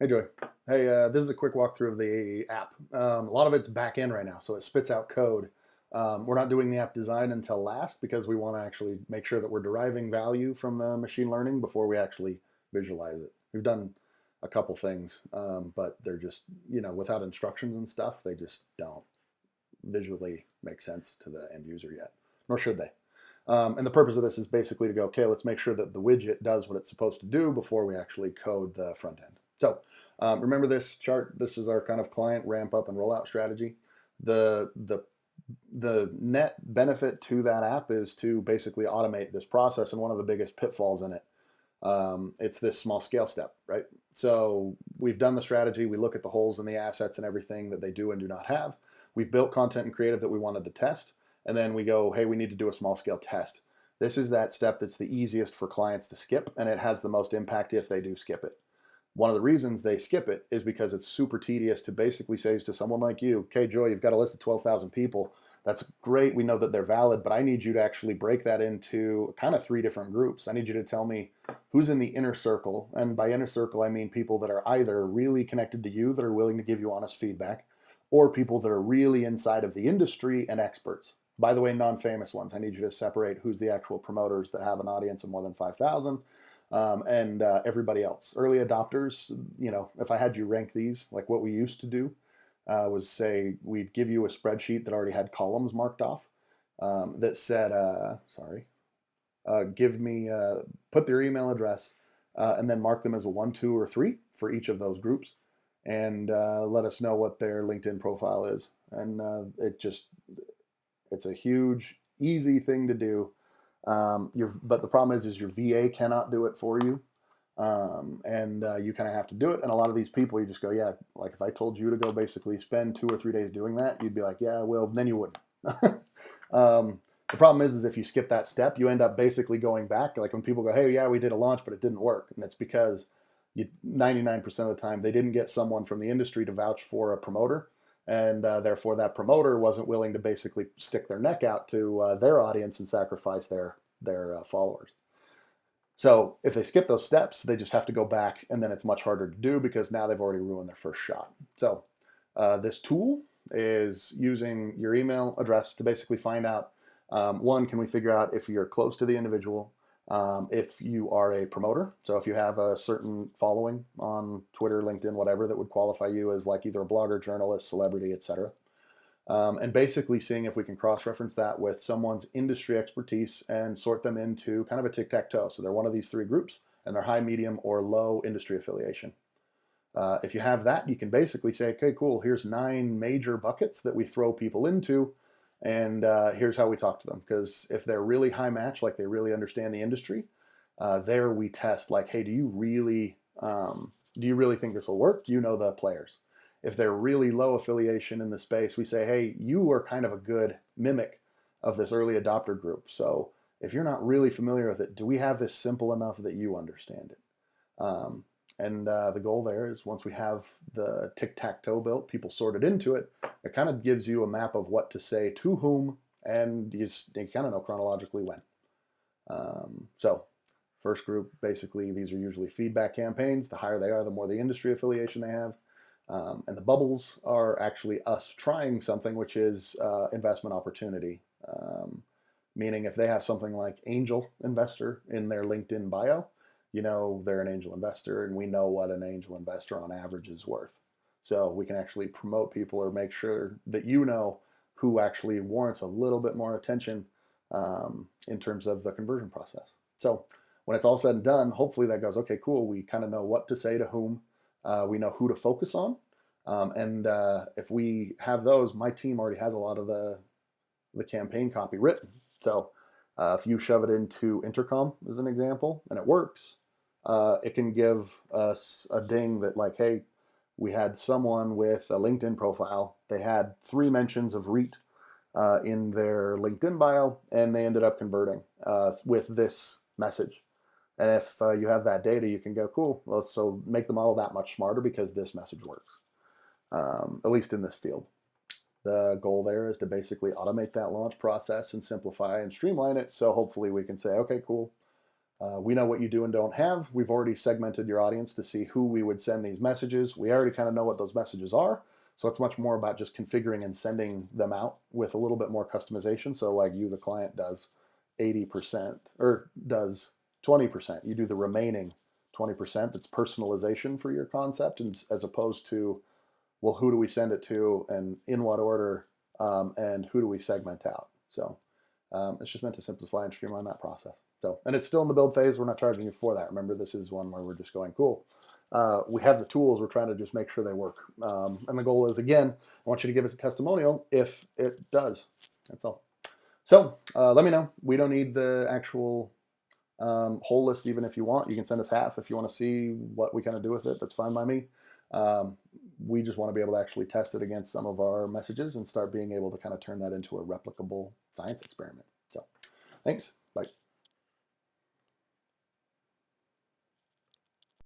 Hey Joy. Hey, this is a quick walkthrough of the app. A lot of it's back end right now, so it spits out code. We're not doing the app design until last because we want to actually make sure that we're deriving value from the machine learning before we actually visualize it. We've done a couple things, but they're just, without instructions and stuff, they just don't visually make sense to the end user yet, nor should they. And the purpose of this is basically to go, okay, let's make sure that the widget does what it's supposed to do before we actually code the front end. So remember this chart. This is our kind of client ramp up and rollout strategy. The, the, the net benefit to that app is to basically automate this process. And one of the biggest pitfalls in it, it's this small scale step, right? So we've done the strategy. We look at the holes in the assets and everything that they do and do not have. We've built content and creative that we wanted to test. And then we go, hey, we need to do a small scale test. This is that step that's the easiest for clients to skip, and it has the most impact if they do skip it. One of the reasons they skip it is because it's super tedious to basically say to someone like you, okay, Joy, you've got a list of 12,000 people. That's great. We know that they're valid, but I need you to actually break that into kind of three different groups. I need you to tell me who's in the inner circle. And by inner circle, I mean people that are either really connected to you, that are willing to give you honest feedback, or people that are really inside of the industry and experts. By the way, non-famous ones. I need you to separate who's the actual promoters that have an audience of more than 5,000 and everybody else. Early adopters, if I had you rank these, like what we used to do was say we'd give you a spreadsheet that already had columns marked off that said, give me, put their email address and then mark them as a 1, 2, or 3 for each of those groups and let us know what their LinkedIn profile is. And it's a huge, easy thing to do. But the problem is your VA cannot do it for you. And you kind of have to do it. And a lot of these people, you just go, yeah, like if I told you to go basically spend 2 or 3 days doing that, you'd be like, yeah, well, then you wouldn't. The problem is if you skip that step, you end up basically going back. Like when people go, hey, yeah, we did a launch, but it didn't work. And it's because 99% of the time, they didn't get someone from the industry to vouch for a promoter. And therefore, that promoter wasn't willing to basically stick their neck out to their audience and sacrifice their followers. So if they skip those steps, they just have to go back, and then it's much harder to do because now they've already ruined their first shot. So this tool is using your email address to basically find out, one, can we figure out if you're close to the individual, if you are a promoter. So if you have a certain following on Twitter, LinkedIn, whatever, that would qualify you as like either a blogger, journalist, celebrity, etc. And basically seeing if we can cross-reference that with someone's industry expertise and sort them into kind of a tic-tac-toe. So they're one of these three groups, and they're high, medium, or low industry affiliation. If you have that, you can basically say, okay, cool, here's 9 major buckets that we throw people into, and here's how we talk to them. Because if they're really high match, like they really understand the industry, there we test like, hey, do you really think this will work? Do you know the players? If they're really low affiliation in the space, we say, hey, you are kind of a good mimic of this early adopter group. So if you're not really familiar with it, do we have this simple enough that you understand it? And the goal there is once we have the tic-tac-toe built, people sorted into it, it kind of gives you a map of what to say to whom, and you kind of know chronologically when. So first group, basically, these are usually feedback campaigns. The higher they are, the more the industry affiliation they have. And the bubbles are actually us trying something, which is investment opportunity. Meaning if they have something like angel investor in their LinkedIn bio, they're an angel investor, and we know what an angel investor on average is worth. So we can actually promote people or make sure that who actually warrants a little bit more attention in terms of the conversion process. So when it's all said and done, hopefully that goes, okay, cool. We kind of know what to say to whom. We know who to focus on. And if we have those, my team already has a lot of the campaign copy written. So if you shove it into Intercom as an example, and it works, it can give us a ding that like, hey, we had someone with a LinkedIn profile. They had 3 mentions of REIT in their LinkedIn bio, and they ended up converting with this message. And if you have that data, you can go, cool, well, so make the model that much smarter because this message works, at least in this field. The goal there is to basically automate that launch process and simplify and streamline it. So hopefully we can say, okay, cool. We know what you do and don't have. We've already segmented your audience to see who we would send these messages. We already kind of know what those messages are. So it's much more about just configuring and sending them out with a little bit more customization. So like you, the client, does 80% or does 20%. You do the remaining 20%. That's personalization for your concept, and as opposed to, well, who do we send it to and in what order, and who do we segment out? So it's just meant to simplify and streamline that process. So, and it's still in the build phase. We're not charging you for that. Remember, this is one where we're just going, cool. We have the tools. We're trying to just make sure they work. And the goal is, again, I want you to give us a testimonial if it does. That's all. So let me know. We don't need the actual whole list, even if you want. You can send us half if you want to see what we kind of do with it. That's fine by me. We just want to be able to actually test it against some of our messages and start being able to kind of turn that into a replicable science experiment. So thanks. Bye.